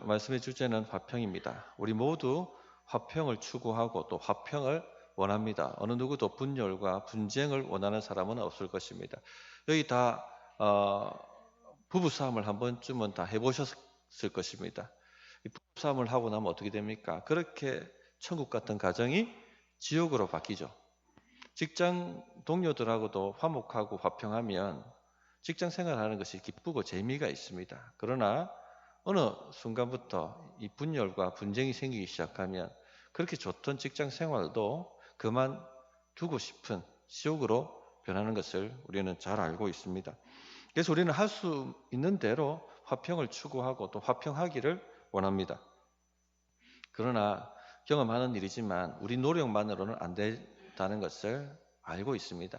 말씀의 주제는 화평입니다. 우리 모두 화평을 추구하고 또 화평을 원합니다. 어느 누구도 분열과 분쟁을 원하는 사람은 없을 것입니다. 여기 다 부부싸움을 한 번쯤은 다 해보셨을 것입니다. 이 부부싸움을 하고 나면 어떻게 됩니까? 그렇게 천국 같은 가정이 지옥으로 바뀌죠. 직장 동료들하고도 화목하고 화평하면 직장 생활하는 것이 기쁘고 재미가 있습니다. 그러나 어느 순간부터 이 분열과 분쟁이 생기기 시작하면 그렇게 좋던 직장 생활도 그만두고 싶은 지옥으로 변하는 것을 우리는 잘 알고 있습니다. 그래서 우리는 할 수 있는 대로 화평을 추구하고 또 화평하기를 원합니다. 그러나 경험하는 일이지만 우리 노력만으로는 안 된다는 것을 알고 있습니다.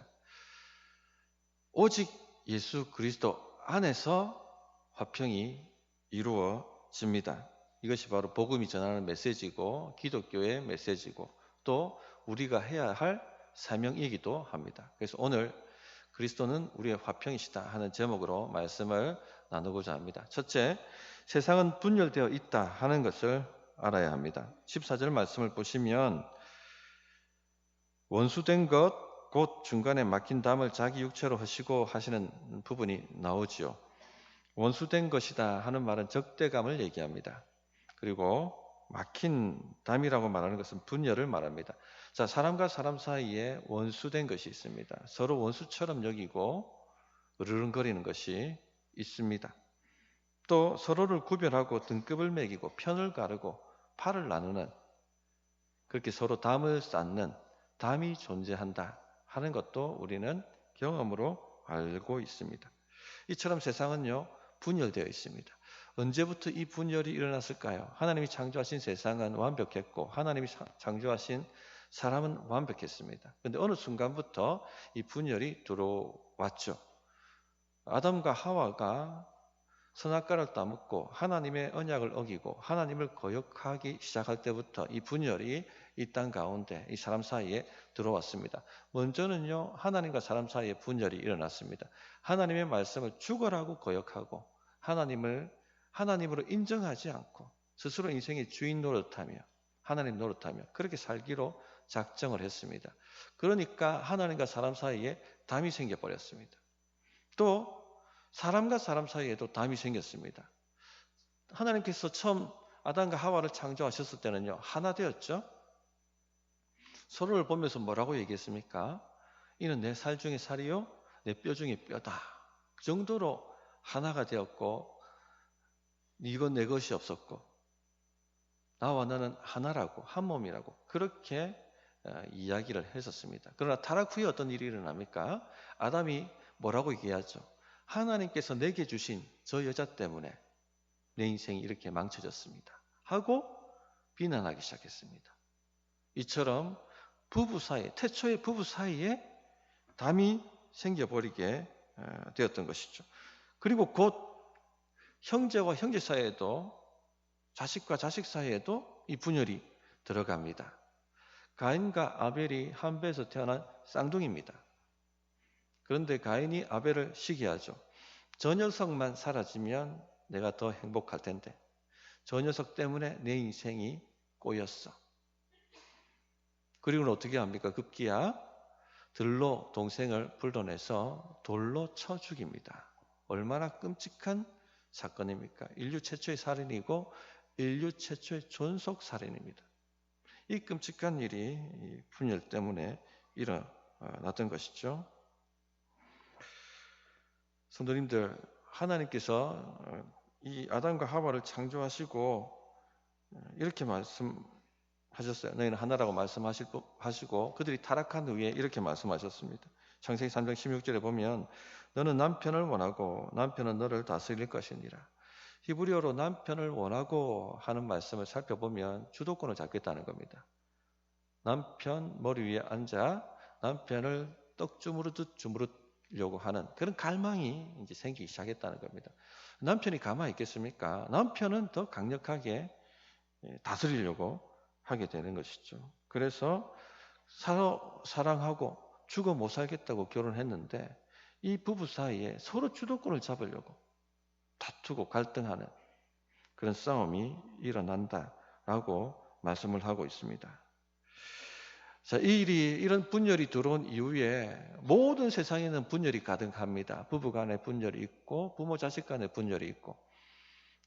오직 예수 그리스도 안에서 화평이 이루어집니다. 이것이 바로 복음이 전하는 메시지고 기독교의 메시지고 또 우리가 해야 할 사명이기도 합니다. 그래서 오늘 그리스도는 우리의 화평이시다 하는 제목으로 말씀을 나누고자 합니다. 첫째, 세상은 분열되어 있다 하는 것을 알아야 합니다. 14절 말씀을 보시면 원수된 것 곧 중간에 막힌 담을 자기 육체로 하시고 하시는 부분이 나오지요. 원수된 것이다 하는 말은 적대감을 얘기합니다. 그리고 막힌 담이라고 말하는 것은 분열을 말합니다. 자, 사람과 사람 사이에 원수된 것이 있습니다. 서로 원수처럼 여기고 으르렁거리는 것이 있습니다. 또 서로를 구별하고 등급을 매기고 편을 가르고 팔을 나누는, 그렇게 서로 담을 쌓는 담이 존재한다 하는 것도 우리는 경험으로 알고 있습니다. 이처럼 세상은요, 분열되어 있습니다. 언제부터 이 분열이 일어났을까요? 하나님이 창조하신 세상은 완벽했고 하나님이 창조하신 사람은 완벽했습니다. 그런데 어느 순간부터 이 분열이 들어왔죠. 아담과 하와가 선악과를 따먹고 하나님의 언약을 어기고 하나님을 거역하기 시작할 때부터 이 분열이 이 땅 가운데 이 사람 사이에 들어왔습니다. 먼저는요, 하나님과 사람 사이에 분열이 일어났습니다. 하나님의 말씀을 죽어라고 거역하고 하나님으로 인정하지 않고 스스로 인생의 주인 노릇하며 하나님 노릇하며 그렇게 살기로 작정을 했습니다. 그러니까 하나님과 사람 사이에 담이 생겨버렸습니다. 또 사람과 사람 사이에도 담이 생겼습니다. 하나님께서 처음 아담과 하와를 창조하셨을 때는요, 하나 되었죠. 서로를 보면서 뭐라고 얘기했습니까? 이는 내 살 중에 살이요 내 뼈 중에 뼈다. 그 정도로 하나가 되었고 이건 내 것이 없었고 나와 너는 하나라고, 한 몸이라고 그렇게 이야기를 했었습니다. 그러나 타락 후에 어떤 일이 일어납니까? 아담이 뭐라고 얘기하죠? 하나님께서 내게 주신 저 여자 때문에 내 인생이 이렇게 망쳐졌습니다 하고 비난하기 시작했습니다. 이처럼 부부 사이, 태초의 부부 사이에 담이 생겨버리게 되었던 것이죠. 그리고 곧 형제와 형제 사이에도, 자식과 자식 사이에도 이 분열이 들어갑니다. 가인과 아벨이 한 배에서 태어난 쌍둥이입니다. 그런데 가인이 아벨을 시기하죠. 저 녀석만 사라지면 내가 더 행복할 텐데 저 녀석 때문에 내 인생이 꼬였어. 그리고는 어떻게 합니까? 급기야 들로 동생을 불러내서 돌로 쳐 죽입니다. 얼마나 끔찍한 사건입니까? 인류 최초의 살인이고 인류 최초의 존속 살인입니다. 이 끔찍한 일이 분열 때문에 일어났던 것이죠. 성도님들, 하나님께서 이 아담과 하와를 창조하시고 이렇게 말씀하셨어요. 너희는 하나라고 말씀하시고 그들이 타락한 후에 이렇게 말씀하셨습니다. 창세기 3장 16절에 보면 너는 남편을 원하고 남편은 너를 다스릴 것이니라. 히브리어로 남편을 원하고 하는 말씀을 살펴보면 주도권을 잡겠다는 겁니다. 남편 머리 위에 앉아 남편을 떡 주무르듯 주무르려고 하는 그런 갈망이 이제 생기기 시작했다는 겁니다. 남편이 가만히 있겠습니까? 남편은 더 강력하게 다스리려고 하게 되는 것이죠. 그래서 서로 사랑하고 죽어 못 살겠다고 결혼했는데 이 부부 사이에 서로 주도권을 잡으려고 다투고 갈등하는 그런 싸움이 일어난다라고 말씀을 하고 있습니다. 자, 이런 분열이 들어온 이후에 모든 세상에는 분열이 가득합니다. 부부 간의 분열이 있고, 부모 자식 간의 분열이 있고,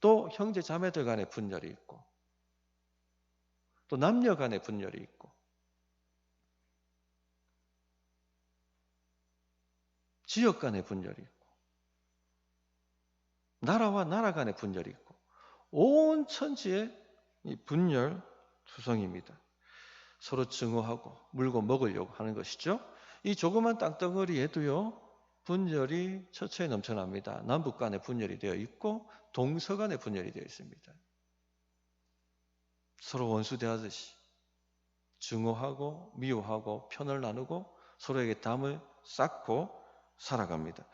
또 형제 자매들 간의 분열이 있고, 또 남녀 간의 분열이 있고, 지역 간의 분열이 있고, 나라와 나라 간의 분열이 있고, 온 천지에 이 분열 투성입니다. 서로 증오하고 물고 먹으려고 하는 것이죠. 이 조그만 땅덩어리에도요, 분열이 처처에 넘쳐납니다. 남북 간의 분열이 되어 있고 동서 간의 분열이 되어 있습니다. 서로 원수대하듯이 증오하고 미워하고 편을 나누고 서로에게 담을 쌓고 살아갑니다.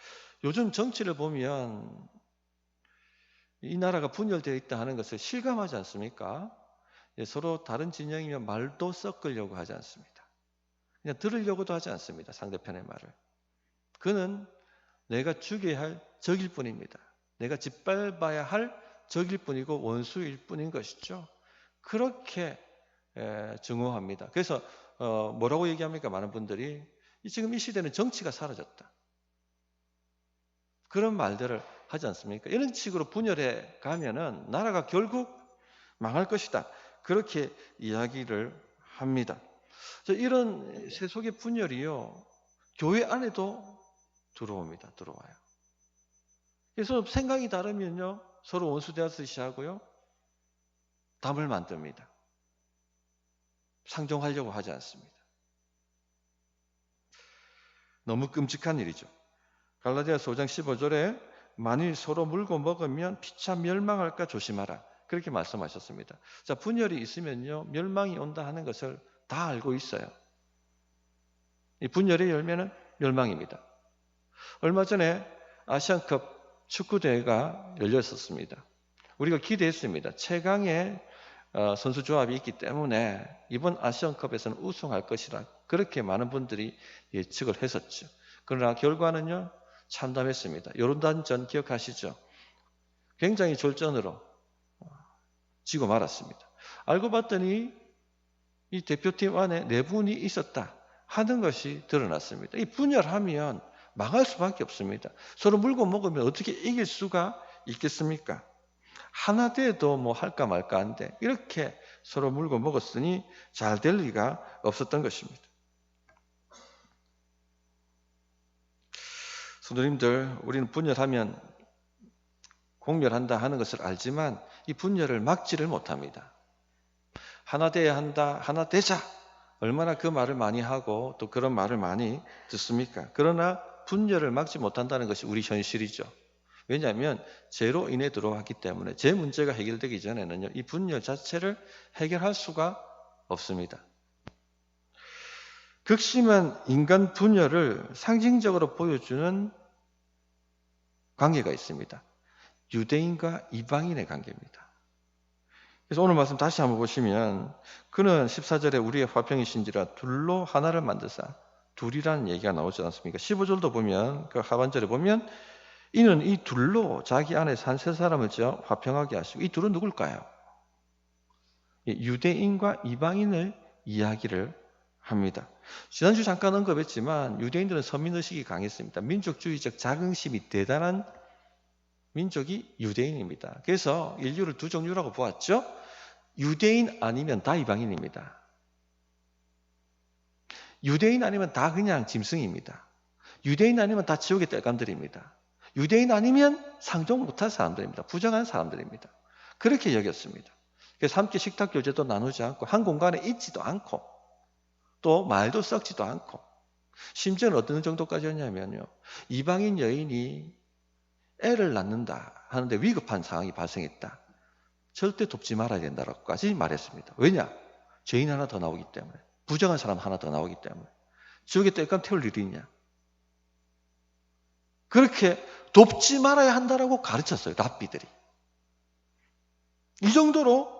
요즘 정치를 보면 이 나라가 분열되어 있다 하는 것을 실감하지 않습니까? 서로 다른 진영이면 말도 섞으려고 하지 않습니다. 그냥 들으려고도 하지 않습니다. 상대편의 말을. 그는 내가 죽여야 할 적일 뿐입니다. 내가 짓밟아야 할 적일 뿐이고 원수일 뿐인 것이죠. 그렇게 증오합니다. 그래서 뭐라고 얘기합니까? 많은 분들이 지금 이 시대는 정치가 사라졌다. 그런 말들을 하지 않습니까? 이런 식으로 분열해 가면은 나라가 결국 망할 것이다. 그렇게 이야기를 합니다. 이런 세속의 분열이요, 교회 안에도 들어옵니다. 들어와요. 그래서 생각이 다르면요, 서로 원수되었듯이 하고요, 담을 만듭니다. 상종하려고 하지 않습니다. 너무 끔찍한 일이죠. 갈라디아서 5장 15절에 만일 서로 물고 먹으면 피차 멸망할까 조심하라. 그렇게 말씀하셨습니다. 자, 분열이 있으면요, 멸망이 온다 하는 것을 다 알고 있어요. 이 분열의 열매는 멸망입니다. 얼마 전에 아시안컵 축구대회가 열렸었습니다. 우리가 기대했습니다. 최강의 선수 조합이 있기 때문에 이번 아시안컵에서는 우승할 것이라 그렇게 많은 분들이 예측을 했었죠. 그러나 결과는요, 참담했습니다. 요르단전 기억하시죠? 굉장히 졸전으로 지고 말았습니다. 알고 봤더니 이 대표팀 안에 내분이 있었다 하는 것이 드러났습니다. 이 분열하면 망할 수밖에 없습니다. 서로 물고 먹으면 어떻게 이길 수가 있겠습니까? 하나 돼도 뭐 할까 말까 한데 이렇게 서로 물고 먹었으니 잘 될 리가 없었던 것입니다. 성도님들, 우리는 분열하면 공멸한다 하는 것을 알지만 이 분열을 막지를 못합니다. 하나 돼야 한다, 하나 되자. 얼마나 그 말을 많이 하고 또 그런 말을 많이 듣습니까? 그러나 분열을 막지 못한다는 것이 우리 현실이죠. 왜냐하면 죄로 인해 들어왔기 때문에 죄 문제가 해결되기 전에는요, 이 분열 자체를 해결할 수가 없습니다. 극심한 인간 분열을 상징적으로 보여주는 관계가 있습니다. 유대인과 이방인의 관계입니다. 그래서 오늘 말씀 다시 한번 보시면 그는 14절에 우리의 화평이신지라 둘로 하나를 만드사, 둘이라는 얘기가 나오지 않습니까? 15절도 보면 그 하반절에 보면 이는 이 둘로 자기 안에서 한 세 사람을 지어 화평하게 하시고, 이 둘은 누굴까요? 유대인과 이방인을 이야기를 합니다. 지난주 잠깐 언급했지만 유대인들은 서민의식이 강했습니다. 민족주의적 자긍심이 대단한 민족이 유대인입니다. 그래서 인류를 두 종류라고 보았죠. 유대인 아니면 다 이방인입니다. 유대인 아니면 다 그냥 짐승입니다. 유대인 아니면 다 지옥의 땔감들입니다. 유대인 아니면 상종 못할 사람들입니다. 부정한 사람들입니다. 그렇게 여겼습니다. 그래서 함께 식탁 교제도 나누지 않고 한 공간에 있지도 않고 또 말도 섞지도 않고, 심지어는 어떤 정도까지였냐면요, 이방인 여인이 애를 낳는다 하는데 위급한 상황이 발생했다, 절대 돕지 말아야 된다고까지 말했습니다. 왜냐? 죄인 하나 더 나오기 때문에, 부정한 사람 하나 더 나오기 때문에. 지옥에 땔감 태울 일이 있냐? 그렇게 돕지 말아야 한다라고 가르쳤어요, 랍비들이. 이 정도로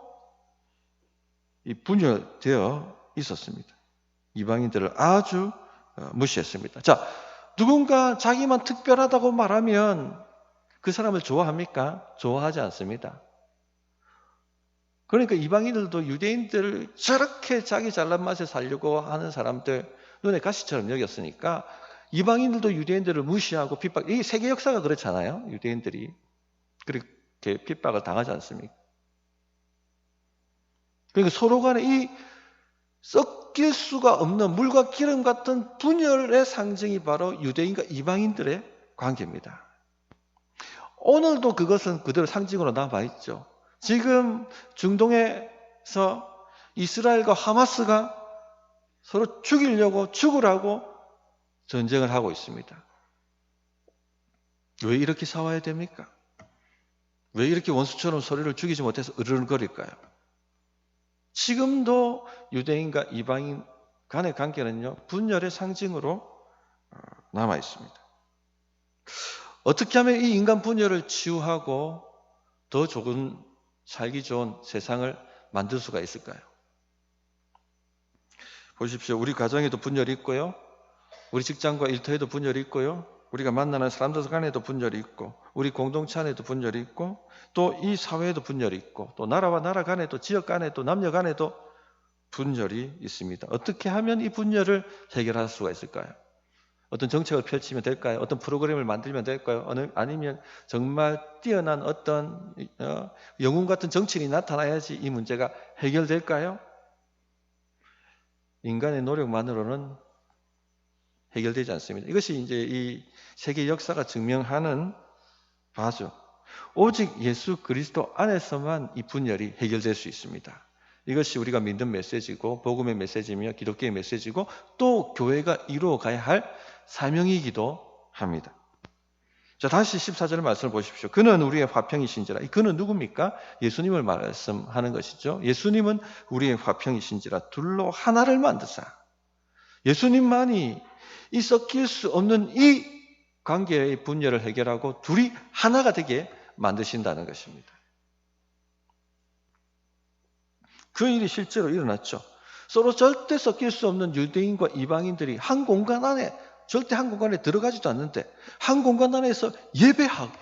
분열되어 있었습니다. 이방인들을 아주 무시했습니다. 자, 누군가 자기만 특별하다고 말하면 그 사람을 좋아합니까? 좋아하지 않습니다. 그러니까 이방인들도 유대인들을 저렇게 자기 잘난 맛에 살려고 하는 사람들 눈에 가시처럼 여겼으니까 이방인들도 유대인들을 무시하고 핍박, 이 세계 역사가 그렇잖아요. 유대인들이 그렇게 핍박을 당하지 않습니까? 그러니까 서로 간에 이 섞일 수가 없는 물과 기름 같은 분열의 상징이 바로 유대인과 이방인들의 관계입니다. 오늘도 그것은 그대로 상징으로 남아있죠. 지금 중동에서 이스라엘과 하마스가 서로 죽으라고 전쟁을 하고 있습니다. 왜 이렇게 싸워야 됩니까? 왜 이렇게 원수처럼 서로를 죽이지 못해서 으르렁거릴까요? 지금도 유대인과 이방인 간의 관계는요, 분열의 상징으로 남아 있습니다. 어떻게 하면 이 인간 분열을 치유하고 더 좋은, 살기 좋은 세상을 만들 수가 있을까요? 보십시오. 우리 가정에도 분열이 있고요. 우리 직장과 일터에도 분열이 있고요. 우리가 만나는 사람들 간에도 분열이 있고, 우리 공동체 안에도 분열이 있고, 또 이 사회에도 분열이 있고, 또 나라와 나라 간에도, 지역 간에도, 남녀 간에도 분열이 있습니다. 어떻게 하면 이 분열을 해결할 수가 있을까요? 어떤 정책을 펼치면 될까요? 어떤 프로그램을 만들면 될까요? 아니면 정말 뛰어난 어떤 영웅 같은 정치인이 나타나야지 이 문제가 해결될까요? 인간의 노력만으로는 해결되지 않습니다. 이것이 이제 이 세계 역사가 증명하는 바죠. 오직 예수 그리스도 안에서만 이 분열이 해결될 수 있습니다. 이것이 우리가 믿는 메시지고 복음의 메시지며 기독교의 메시지고 또 교회가 이루어가야 할 사명이기도 합니다. 자, 다시 14절 말씀을 보십시오. 그는 우리의 화평이신지라. 이 그는 누굽니까? 예수님을 말씀하는 것이죠. 예수님은 우리의 화평이신지라 둘로 하나를 만드사. 예수님만이 이 섞일 수 없는 이 관계의 분열을 해결하고 둘이 하나가 되게 만드신다는 것입니다. 그 일이 실제로 일어났죠. 서로 절대 섞일 수 없는 유대인과 이방인들이 한 공간 안에, 절대 한 공간에 들어가지도 않는데 한 공간 안에서 예배하고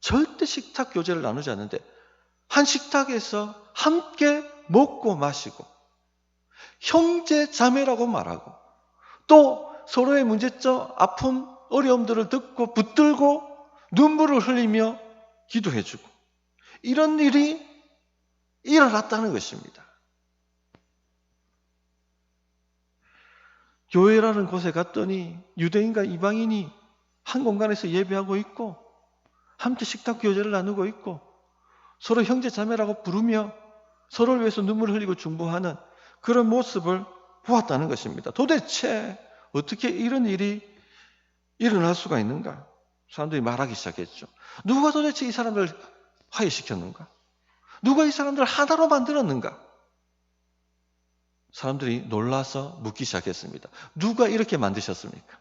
절대 식탁 교제를 나누지 않는데 한 식탁에서 함께 먹고 마시고 형제 자매라고 말하고 또 서로의 문제점, 아픔, 어려움들을 듣고 붙들고 눈물을 흘리며 기도해주고 이런 일이 일어났다는 것입니다. 교회라는 곳에 갔더니 유대인과 이방인이 한 공간에서 예배하고 있고 함께 식탁 교제를 나누고 있고 서로 형제 자매라고 부르며 서로를 위해서 눈물을 흘리고 중보하는 그런 모습을 보았다는 것입니다. 도대체 어떻게 이런 일이 일어날 수가 있는가? 사람들이 말하기 시작했죠. 누가 도대체 이 사람들 화해시켰는가? 누가 이 사람들을 하나로 만들었는가? 사람들이 놀라서 묻기 시작했습니다. 누가 이렇게 만드셨습니까?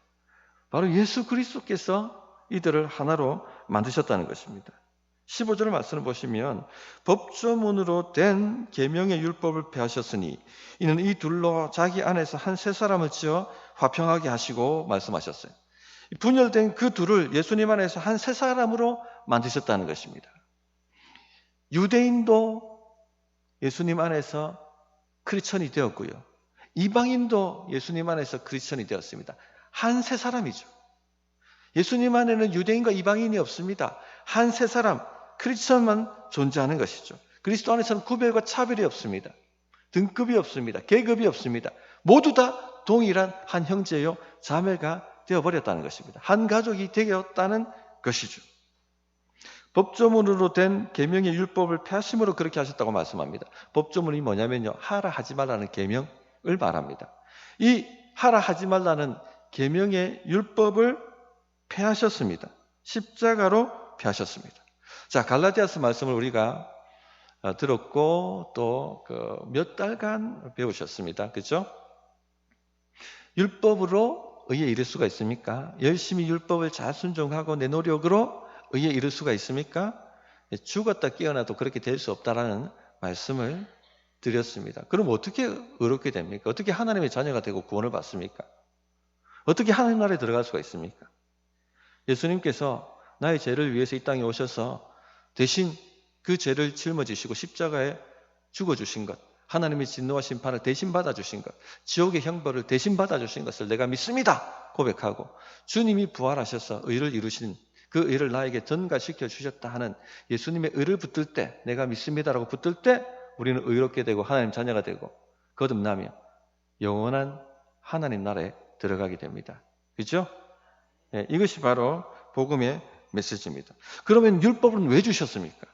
바로 예수 그리스도께서 이들을 하나로 만드셨다는 것입니다. 15절 말씀을 보시면 법조문으로 된 계명의 율법을 폐하셨으니 이는 이 둘로 자기 안에서 한 세 사람을 지어 화평하게 하시고 말씀하셨어요. 분열된 그 둘을 예수님 안에서 한 세 사람으로 만드셨다는 것입니다. 유대인도 예수님 안에서 크리스천이 되었고요. 이방인도 예수님 안에서 크리스천이 되었습니다. 한 세 사람이죠. 예수님 안에는 유대인과 이방인이 없습니다. 한 세 사람, 크리스천만 존재하는 것이죠. 그리스도 안에서는 구별과 차별이 없습니다. 등급이 없습니다. 계급이 없습니다. 모두 다 동일한 한 형제요 자매가 되어버렸다는 것입니다. 한 가족이 되었다는 것이죠. 법조문으로 된 계명의 율법을 폐하심으로 그렇게 하셨다고 말씀합니다. 법조문이 뭐냐면요, 하라 하지 말라는 계명을 말합니다. 이 하라 하지 말라는 계명의 율법을 폐하셨습니다. 십자가로 폐하셨습니다. 자, 갈라디아서 말씀을 우리가 들었고 또 몇 달간 배우셨습니다. 그렇죠? 율법으로 의에 이를 수가 있습니까? 열심히 율법을 잘 순종하고 내 노력으로 의에 이를 수가 있습니까? 죽었다 깨어나도 그렇게 될 수 없다라는 말씀을 드렸습니다. 그럼 어떻게 의롭게 됩니까? 어떻게 하나님의 자녀가 되고 구원을 받습니까? 어떻게 하나님 나라에 들어갈 수가 있습니까? 예수님께서 나의 죄를 위해서 이 땅에 오셔서 대신 그 죄를 짊어지시고 십자가에 죽어주신 것, 하나님의 진노와 심판을 대신 받아주신 것, 지옥의 형벌을 대신 받아주신 것을 내가 믿습니다 고백하고, 주님이 부활하셔서 의를 이루신 그 의를 나에게 전가시켜 주셨다 하는 예수님의 의를 붙들 때, 내가 믿습니다라고 붙들 때 우리는 의롭게 되고 하나님 자녀가 되고 거듭나며 영원한 하나님 나라에 들어가게 됩니다. 그렇죠? 네, 이것이 바로 복음의 메시지입니다. 그러면 율법은 왜 주셨습니까?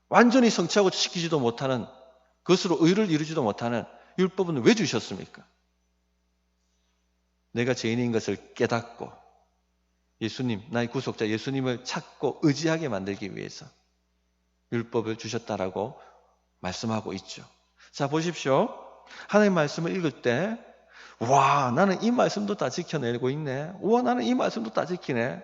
완전히 성취하고 지키지도 못하는, 그것으로 의를 이루지도 못하는 율법은 왜 주셨습니까? 내가 죄인인 것을 깨닫고 예수님, 나의 구속자 예수님을 찾고 의지하게 만들기 위해서 율법을 주셨다라고 말씀하고 있죠. 자, 보십시오. 하나님의 말씀을 읽을 때, 와, 나는 이 말씀도 다 지켜내고 있네. 우와, 나는 이 말씀도 다 지키네.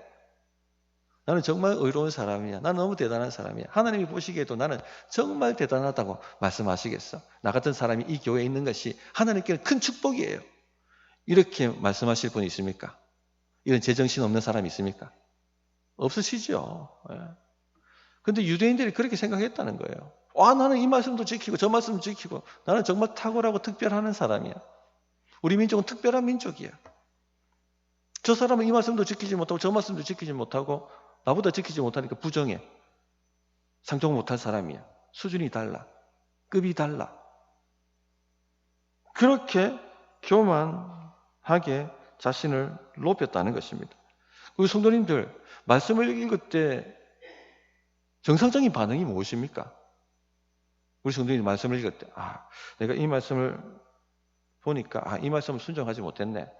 나는 정말 의로운 사람이야. 나는 너무 대단한 사람이야. 하나님이 보시기에도 나는 정말 대단하다고 말씀하시겠어. 나 같은 사람이 이 교회에 있는 것이 하나님께는 큰 축복이에요. 이렇게 말씀하실 분이 있습니까? 이런 제정신 없는 사람이 있습니까? 없으시죠. 그런데 유대인들이 그렇게 생각했다는 거예요. 와, 나는 이 말씀도 지키고 저 말씀도 지키고 나는 정말 탁월하고 특별한 사람이야. 우리 민족은 특별한 민족이야. 저 사람은 이 말씀도 지키지 못하고 저 말씀도 지키지 못하고 나보다 지키지 못하니까 부정해. 상종 못할 사람이야. 수준이 달라. 급이 달라. 그렇게 교만하게 자신을 높였다는 것입니다. 우리 성도님들, 말씀을 읽을 때 정상적인 반응이 무엇입니까? 우리 성도님이 말씀을 읽을 때, 내가 이 말씀을 보니까 이 말씀을 순종하지 못했네.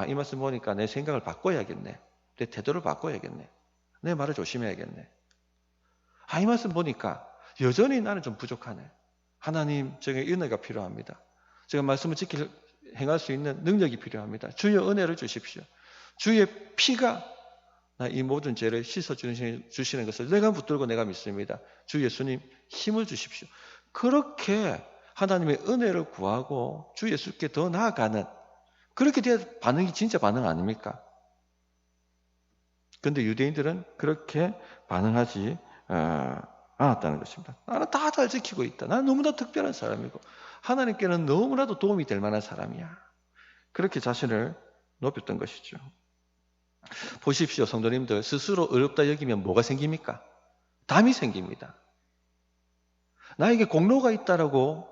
이 말씀 보니까 내 생각을 바꿔야겠네. 내 태도를 바꿔야겠네. 내 말을 조심해야겠네. 이 말씀 보니까 여전히 나는 좀 부족하네. 하나님, 제게 은혜가 필요합니다. 제가 말씀을 행할 수 있는 능력이 필요합니다. 주의 은혜를 주십시오. 주의 피가 나 이 모든 죄를 씻어주시는 것을 내가 붙들고 내가 믿습니다. 주 예수님 힘을 주십시오. 그렇게 하나님의 은혜를 구하고 주 예수께 더 나아가는, 그렇게 돼야 반응이 진짜 반응 아닙니까? 그런데 유대인들은 그렇게 반응하지 않았다는 것입니다. 나는 다 잘 지키고 있다. 나는 너무나 특별한 사람이고 하나님께는 너무나도 도움이 될 만한 사람이야. 그렇게 자신을 높였던 것이죠. 보십시오, 성도님들. 스스로 어렵다 여기면 뭐가 생깁니까? 담이 생깁니다. 나에게 공로가 있다라고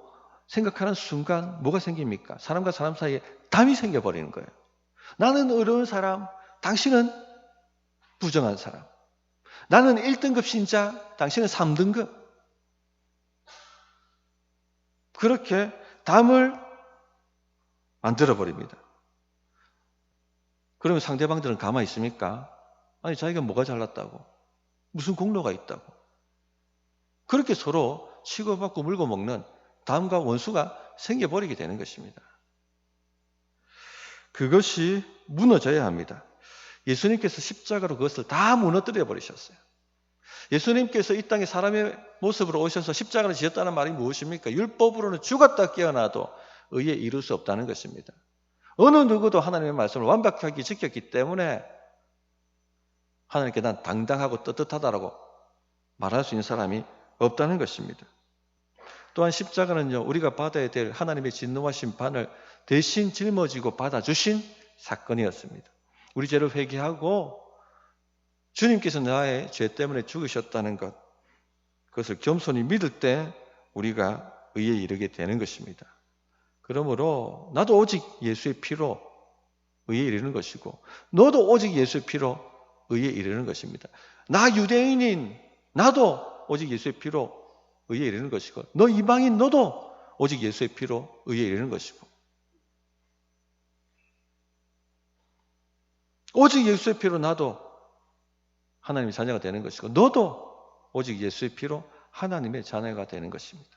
생각하는 순간 뭐가 생깁니까? 사람과 사람 사이에 담이 생겨버리는 거예요. 나는 어려운 사람, 당신은 부정한 사람. 나는 1등급 신자, 당신은 3등급. 그렇게 담을 만들어버립니다. 그러면 상대방들은 가만히 있습니까? 아니, 자기가 뭐가 잘났다고? 무슨 공로가 있다고? 그렇게 서로 치고받고 물고 먹는 담과 원수가 생겨버리게 되는 것입니다. 그것이 무너져야 합니다. 예수님께서 십자가로 그것을 다 무너뜨려 버리셨어요. 예수님께서 이 땅에 사람의 모습으로 오셔서 십자가를 지었다는 말이 무엇입니까? 율법으로는 죽었다 깨어나도 의에 이룰 수 없다는 것입니다. 어느 누구도 하나님의 말씀을 완벽하게 지켰기 때문에 하나님께 난 당당하고 떳떳하다라고 말할 수 있는 사람이 없다는 것입니다. 또한 십자가는요, 우리가 받아야 될 하나님의 진노와 심판을 대신 짊어지고 받아주신 사건이었습니다. 우리 죄를 회개하고 주님께서 나의 죄 때문에 죽으셨다는 것, 그것을 겸손히 믿을 때 우리가 의에 이르게 되는 것입니다. 그러므로 나도 오직 예수의 피로 의에 이르는 것이고 너도 오직 예수의 피로 의에 이르는 것입니다. 나 유대인인 나도 오직 예수의 피로 의에 이르는 것이고 너 이방인 너도 오직 예수의 피로 의에 이르는 것이고 오직 예수의 피로 나도 하나님의 자녀가 되는 것이고 너도 오직 예수의 피로 하나님의 자녀가 되는 것입니다.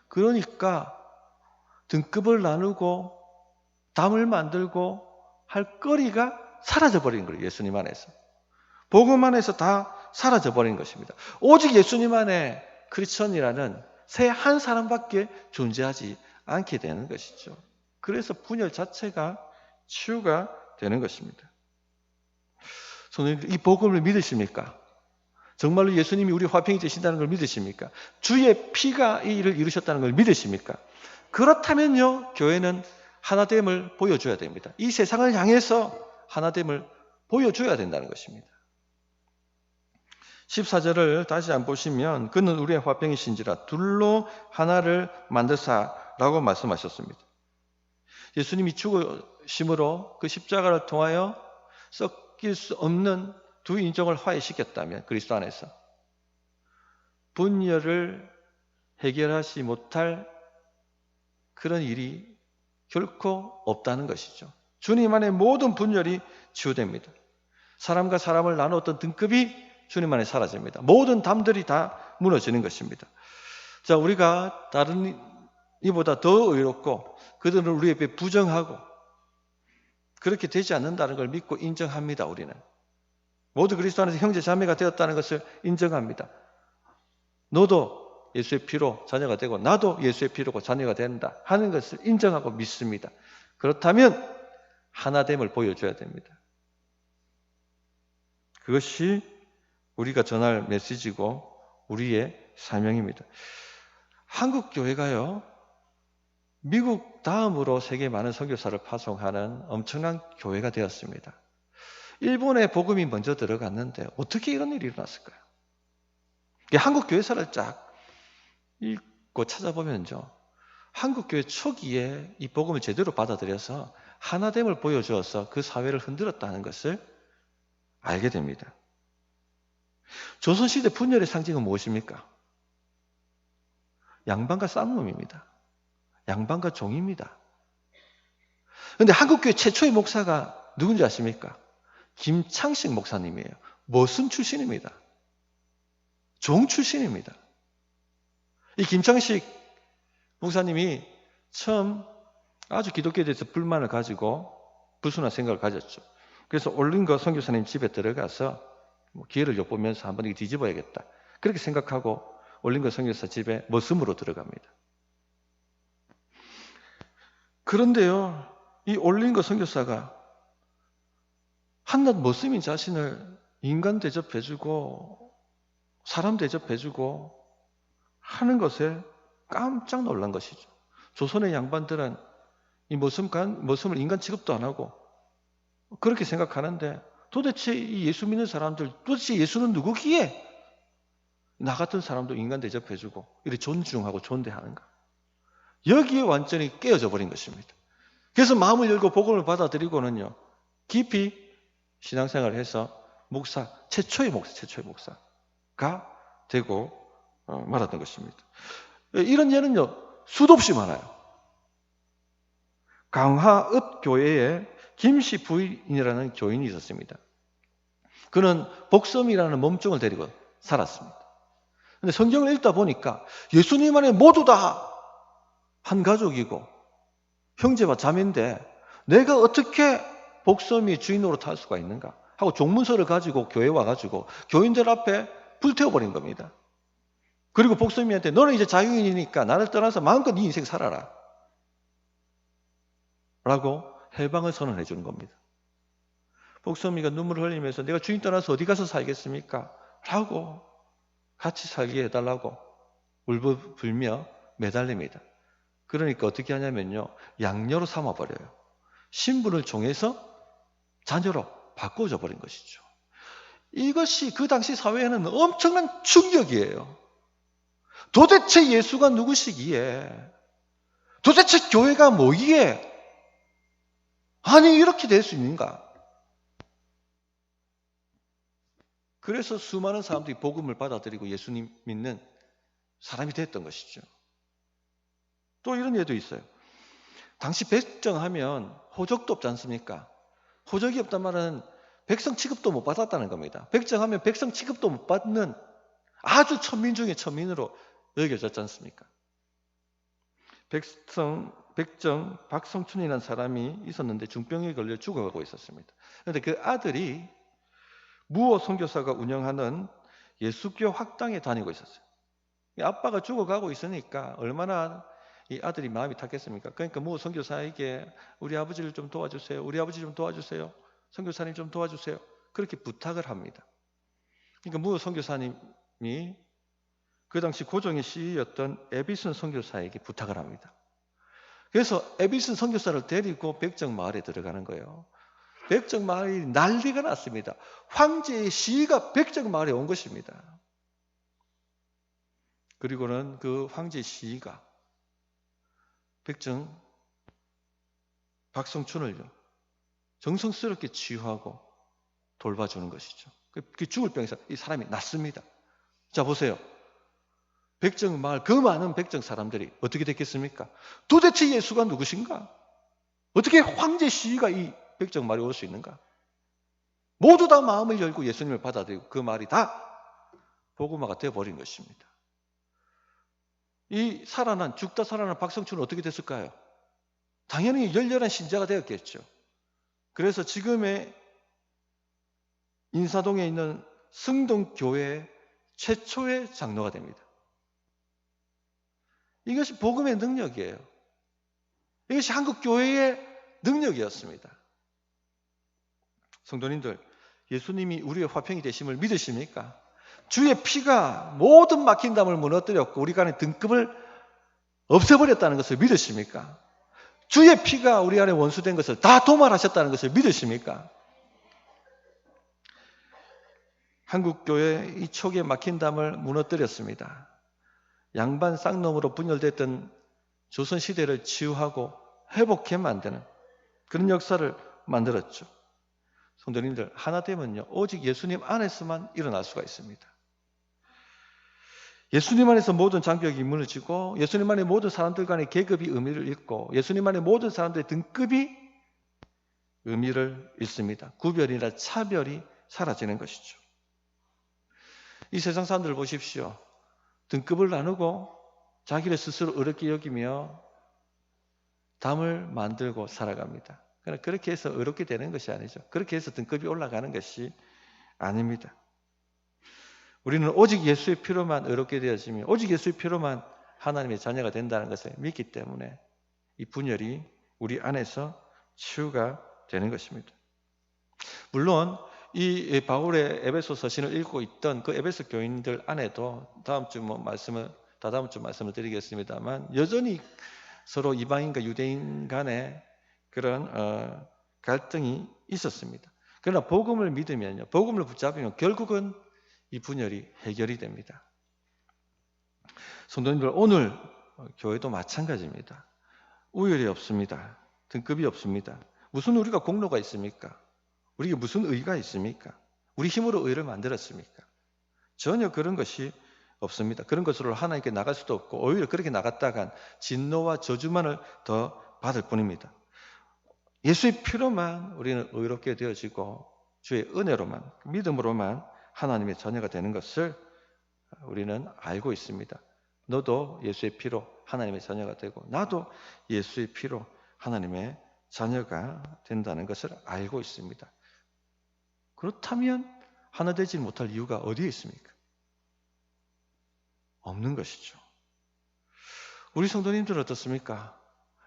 그러니까 등급을 나누고 담을 만들고 할 거리가 사라져버린 거예요. 예수님 안에서. 복음 안에서 다 사라져버린 것입니다. 오직 예수님 안에 크리스천이라는 새 한 사람밖에 존재하지 않게 되는 것이죠. 그래서 분열 자체가 치유가 되는 것입니다. 성도님들, 이 복음을 믿으십니까? 정말로 예수님이 우리 화평이 되신다는 걸 믿으십니까? 주의 피가 이 일을 이루셨다는 걸 믿으십니까? 그렇다면요, 교회는 하나됨을 보여줘야 됩니다. 이 세상을 향해서 하나됨을 보여줘야 된다는 것입니다. 14절을 다시 안 보시면 그는 우리의 화평이신지라 둘로 하나를 만드사라고 말씀하셨습니다. 예수님이 죽으심으로 그 십자가를 통하여 섞일 수 없는 두 인종을 화해시켰다면 그리스도 안에서 분열을 해결하지 못할 그런 일이 결코 없다는 것이죠. 주님 안에 모든 분열이 치유됩니다. 사람과 사람을 나누었던 등급이 주님 안에 사라집니다. 모든 담들이 다 무너지는 것입니다. 자, 우리가 다른 이보다 더 의롭고 그들은 우리 앞에 부정하고 그렇게 되지 않는다는 걸 믿고 인정합니다. 우리는 모두 그리스도 안에서 형제 자매가 되었다는 것을 인정합니다. 너도 예수의 피로 자녀가 되고 나도 예수의 피로고 자녀가 된다 하는 것을 인정하고 믿습니다. 그렇다면 하나됨을 보여줘야 됩니다. 그것이 우리가 전할 메시지고 우리의 사명입니다. 한국 교회가요, 미국 다음으로 세계 많은 선교사를 파송하는 엄청난 교회가 되었습니다. 일본에 복음이 먼저 들어갔는데 어떻게 이런 일이 일어났을까요? 한국 교회사를 쫙 읽고 찾아보면요, 한국 교회 초기에 이 복음을 제대로 받아들여서 하나됨을 보여주어서 그 사회를 흔들었다는 것을 알게 됩니다. 조선시대 분열의 상징은 무엇입니까? 양반과 쌍놈입니다. 양반과 종입니다. 그런데 한국교회 최초의 목사가 누군지 아십니까? 김창식 목사님이에요. 머슴 출신입니다. 종 출신입니다. 이 김창식 목사님이 처음 아주 기독교에 대해서 불만을 가지고 불순한 생각을 가졌죠. 그래서 올린거 선교사님 집에 들어가서 기회를 엿보면서 한번 이거 뒤집어야겠다. 그렇게 생각하고 올린거 선교사 집에 머슴으로 들어갑니다. 그런데요, 이 올린거 선교사가 한낱 머슴인 자신을 인간 대접해주고 사람 대접해주고 하는 것에 깜짝 놀란 것이죠. 조선의 양반들은 이 머슴을 인간 취급도 안 하고 그렇게 생각하는데 도대체 이 예수 믿는 사람들 도대체 예수는 누구기에 나 같은 사람도 인간 대접해주고 이렇게 존중하고 존대하는가? 여기에 완전히 깨어져 버린 것입니다. 그래서 마음을 열고 복음을 받아들이고는요, 깊이 신앙생활을 해서 최초의 목사가 되고 말았던 것입니다. 이런 예는요, 수도 없이 많아요. 강화읍 교회에 김씨 부인이라는 교인이 있었습니다. 그는 복섬이라는 몸종을 데리고 살았습니다. 그런데 성경을 읽다 보니까 예수님 안에 모두 다 한 가족이고 형제와 자매인데 내가 어떻게 복섬이 주인 노릇할 수가 있는가 하고 종문서를 가지고 교회에 와가지고 교인들 앞에 불태워버린 겁니다. 그리고 복섬이한테 너는 이제 자유인이니까 나를 떠나서 마음껏 네 인생 살아라 라고 해방을 선언해 주는 겁니다. 복섬이가 눈물을 흘리면서 내가 주인 떠나서 어디 가서 살겠습니까? 라고 같이 살게 해달라고 울부불며 매달립니다. 그러니까 어떻게 하냐면요, 양녀로 삼아버려요. 신분을 종해서 자녀로 바꿔줘 버린 것이죠. 이것이 그 당시 사회에는 엄청난 충격이에요. 도대체 예수가 누구시기에, 도대체 교회가 뭐기에 아니 이렇게 될 수 있는가? 그래서 수많은 사람들이 복음을 받아들이고 예수님 믿는 사람이 됐던 것이죠. 또 이런 예도 있어요. 당시 백정하면 호적도 없지 않습니까? 호적이 없단 말은 백성 취급도 못 받았다는 겁니다. 백정하면 백성 취급도 못 받는 아주 천민 중에 천민으로 여겨졌지 않습니까? 백정 박성춘이라는 사람이 있었는데 중병에 걸려 죽어가고 있었습니다. 그런데 그 아들이 무호 선교사가 운영하는 예수교 학당에 다니고 있었어요. 아빠가 죽어가고 있으니까 얼마나 이 아들이 마음이 탔겠습니까? 그러니까 무호 선교사에게 우리 아버지를 좀 도와주세요. 우리 아버지 좀 도와주세요. 선교사님 좀 도와주세요. 그렇게 부탁을 합니다. 그러니까 무 선교사님이 그 당시 고종의 시위였던 에비슨 선교사에게 부탁을 합니다. 그래서 에비슨 선교사를 데리고 백정마을에 들어가는 거예요. 백정마을이 난리가 났습니다. 황제의 시위가 백정마을에 온 것입니다. 그리고는 그 황제 시위가 백정 박성춘을요 정성스럽게 치유하고 돌봐주는 것이죠. 그 죽을 병에서 이 사람이 낫습니다. 자 보세요. 백정마을 그 많은 백정 사람들이 어떻게 됐겠습니까? 도대체 예수가 누구신가? 어떻게 황제 시위가 이 백정마을에 올 수 있는가? 모두 다 마음을 열고 예수님을 받아들이고 그 말이 다 복음화가 되어버린 것입니다. 이 죽다 살아난 박성춘은 어떻게 됐을까요? 당연히 열렬한 신자가 되었겠죠. 그래서 지금의 인사동에 있는 승동교회 최초의 장로가 됩니다. 이것이 복음의 능력이에요. 이것이 한국교회의 능력이었습니다. 성도님들, 예수님이 우리의 화평이 되심을 믿으십니까? 주의 피가 모든 막힌 담을 무너뜨렸고 우리 안에 등급을 없애버렸다는 것을 믿으십니까? 주의 피가 우리 안에 원수된 것을 다 도말하셨다는 것을 믿으십니까? 한국교회 이 촉에 막힌 담을 무너뜨렸습니다. 양반 쌍놈으로 분열됐던 조선시대를 치유하고 회복해 만드는 그런 역사를 만들었죠. 성도님들, 하나 되면요 오직 예수님 안에서만 일어날 수가 있습니다. 예수님 안에서 모든 장벽이 무너지고 예수님 안에 모든 사람들 간의 계급이 의미를 잃고 예수님 안에 모든 사람들의 등급이 의미를 잃습니다. 구별이나 차별이 사라지는 것이죠. 이 세상 사람들을 보십시오. 등급을 나누고 자기를 스스로 어렵게 여기며 담을 만들고 살아갑니다. 그러나 그렇게 해서 어렵게 되는 것이 아니죠. 그렇게 해서 등급이 올라가는 것이 아닙니다. 우리는 오직 예수의 피로만 어렵게 되어지며 오직 예수의 피로만 하나님의 자녀가 된다는 것을 믿기 때문에 이 분열이 우리 안에서 치유가 되는 것입니다. 물론 이 바울의 에베소 서신을 읽고 있던 그 에베소 교인들 안에도 다다음 주 말씀을 드리겠습니다만 여전히 서로 이방인과 유대인 간에 그런 갈등이 있었습니다. 그러나 복음을 믿으면요, 복음을 붙잡으면 결국은 이 분열이 해결이 됩니다. 성도님들, 오늘 교회도 마찬가지입니다. 우열이 없습니다. 등급이 없습니다. 무슨 우리가 공로가 있습니까? 우리에게 무슨 의의가 있습니까? 우리 힘으로 의를 만들었습니까? 전혀 그런 것이 없습니다. 그런 것으로 하나님께 나갈 수도 없고 오히려 그렇게 나갔다간 진노와 저주만을 더 받을 뿐입니다. 예수의 피로만 우리는 의롭게 되어지고 주의 은혜로만, 믿음으로만 하나님의 자녀가 되는 것을 우리는 알고 있습니다. 너도 예수의 피로 하나님의 자녀가 되고 나도 예수의 피로 하나님의 자녀가 된다는 것을 알고 있습니다. 그렇다면 하나 되지 못할 이유가 어디에 있습니까? 없는 것이죠. 우리 성도님들은 어떻습니까?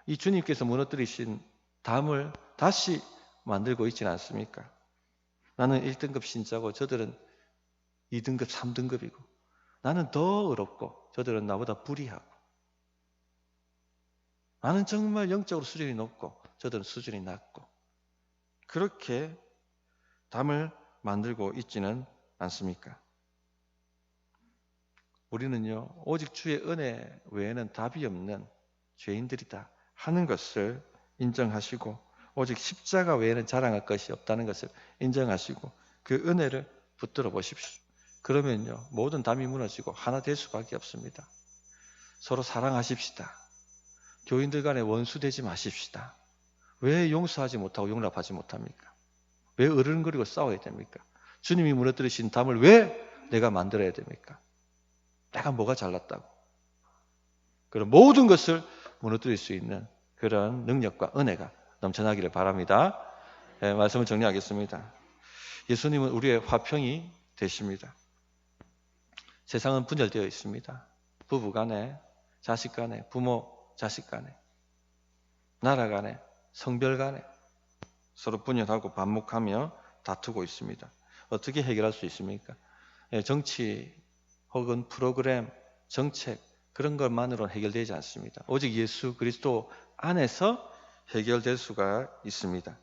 이 주님께서 무너뜨리신 담을 다시 만들고 있지는 않습니까? 나는 1등급 신자고 저들은 2등급, 3등급이고 나는 더 어렵고 저들은 나보다 불의하고 나는 정말 영적으로 수준이 높고 저들은 수준이 낮고 그렇게 담을 만들고 있지는 않습니까? 우리는요 오직 주의 은혜 외에는 답이 없는 죄인들이다 하는 것을 인정하시고 오직 십자가 외에는 자랑할 것이 없다는 것을 인정하시고 그 은혜를 붙들어 보십시오. 그러면요 모든 담이 무너지고 하나 될 수밖에 없습니다. 서로 사랑하십시다. 교인들 간에 원수되지 마십시다. 왜 용서하지 못하고 용납하지 못합니까? 왜 어른거리고 싸워야 됩니까? 주님이 무너뜨리신 담을 왜 내가 만들어야 됩니까? 내가 뭐가 잘났다고? 그런 모든 것을 무너뜨릴 수 있는 그런 능력과 은혜가 넘쳐나기를 바랍니다. 네, 말씀을 정리하겠습니다. 예수님은 우리의 화평이 되십니다. 세상은 분열되어 있습니다. 부부 간에, 자식 간에, 부모, 자식 간에, 나라 간에, 성별 간에 서로 분열하고 반목하며 다투고 있습니다. 어떻게 해결할 수 있습니까? 정치 혹은 프로그램, 정책 그런 것만으로는 해결되지 않습니다. 오직 예수 그리스도 안에서 해결될 수가 있습니다.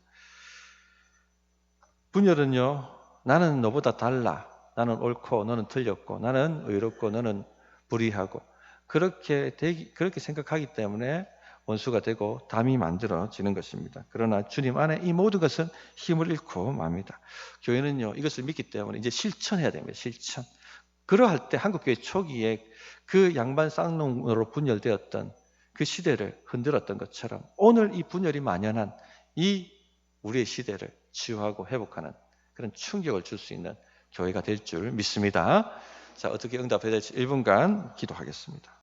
분열은요, 나는 너보다 달라. 나는 옳고 너는 틀렸고 나는 의롭고 너는 불의하고 그렇게 생각하기 때문에 원수가 되고 담이 만들어지는 것입니다. 그러나 주님 안에 이 모든 것은 힘을 잃고 맙니다. 교회는요, 이것을 믿기 때문에 이제 실천해야 됩니다. 실천. 그러할 때 한국교회 초기에 그 양반 쌍놈으로 분열되었던 그 시대를 흔들었던 것처럼 오늘 이 분열이 만연한 이 우리의 시대를 치유하고 회복하는 그런 충격을 줄 수 있는 교회가 될 줄 믿습니다. 자, 어떻게 응답해야 될지 1분간 기도하겠습니다.